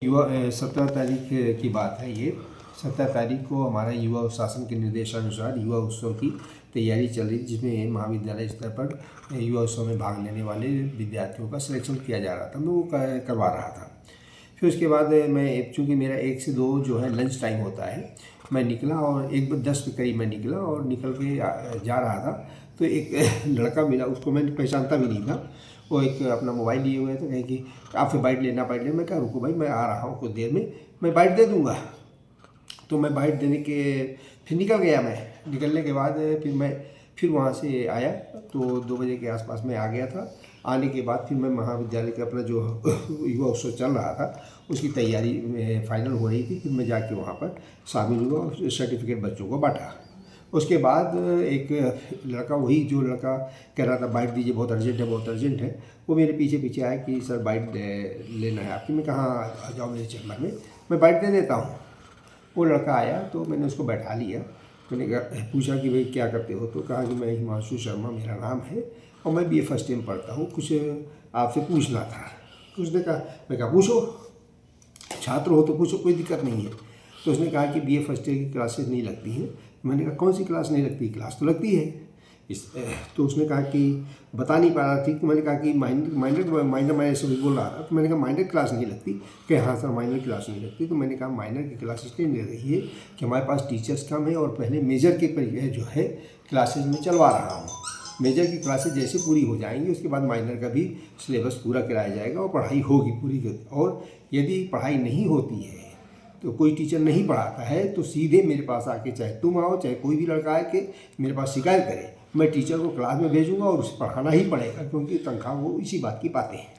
युवा 17 तारीख की बात है ये। 17 तारीख को हमारा युवा शासन के निर्देशानुसार युवा उत्सव की तैयारी चल रही, जिसमें महाविद्यालय स्तर पर युवा उत्सव में भाग लेने वाले विद्यार्थियों का सिलेक्शन किया जा रहा था। मैं वो करवा रहा था। फिर उसके बाद मैं, चूँकि मेरा 1 से 2 जो है लंच टाइम होता है, मैं निकला और 1:10 के करीब मैं निकला और निकल के जा रहा था तो एक लड़का मिला। उसको मैंने पहचानता भी नहीं था। वो एक अपना मोबाइल लिए हुए थे, कहे कि आपसे बाइट लेना। मैं कहा रुको भाई, मैं आ रहा हूँ कुछ देर में, मैं बाइट दे दूँगा। तो मैं बाइट देने के फिर निकल गया। मैं निकलने के बाद फिर वहाँ से आया तो 2 बजे के आसपास मैं आ गया था। आने के बाद फिर मैं महाविद्यालय का अपना जो युवा उत्सव चल रहा था उसकी तैयारी में फाइनल हो रही थी। फिर मैं जाके वहाँ पर शामिल हुआ और सर्टिफिकेट बच्चों को बांटा। उसके बाद एक लड़का, वही जो लड़का कह रहा था बाइट दीजिए, बहुत अर्जेंट है बहुत अर्जेंट है, वो मेरे पीछे पीछे आया कि सर बाइट लेना है आपकी। मैं कहाँ, आ जाओ मेरे चैम्बर में, मैं बाइट दे देता हूँ। वो लड़का आया तो मैंने उसको बैठा लिया। मैंने पूछा कि भाई क्या करते हो, तो कहा कि मैं हिमांशु शर्मा मेरा नाम है और मैं BA फर्स्ट ईयर पढ़ता हूँ, कुछ आपसे पूछना था। तो उसने कहा, मैं कहा पूछो, छात्र हो तो पूछो, कोई दिक्कत नहीं है। तो उसने कहा कि BA फर्स्ट ईयर की क्लासेस नहीं लगती हैं। मैंने कहा कौन सी क्लास नहीं लगती, क्लास तो लगती है। तो उसने कहा कि बता नहीं पा रहा ठीक। तो मैंने कहा कि माइनर मैं ऐसे भी बोल रहा था। तो मैंने कहा माइनर क्लास नहीं लगती। कि हाँ सर माइनर क्लास नहीं लगती। तो मैंने कहा माइनर की क्लास इसलिए नहीं रही है कि हमारे पास टीचर्स कम है और पहले मेजर के जो है क्लासेज में चलवा रहा हूँ। मेजर की क्लासेज जैसे पूरी हो जाएंगी उसके बाद माइनर का भी सिलेबस पूरा कराया जाएगा और पढ़ाई होगी पूरी। और यदि पढ़ाई नहीं होती है तो कोई टीचर नहीं पढ़ाता है तो सीधे मेरे पास आके, चाहे तुम आओ चाहे कोई भी लड़का आए के मेरे पास शिकायत करे, मैं टीचर को क्लास में भेजूंगा और उसे पढ़ाना ही पड़ेगा, क्योंकि तनख्वाह वो इसी बात की पाते हैं।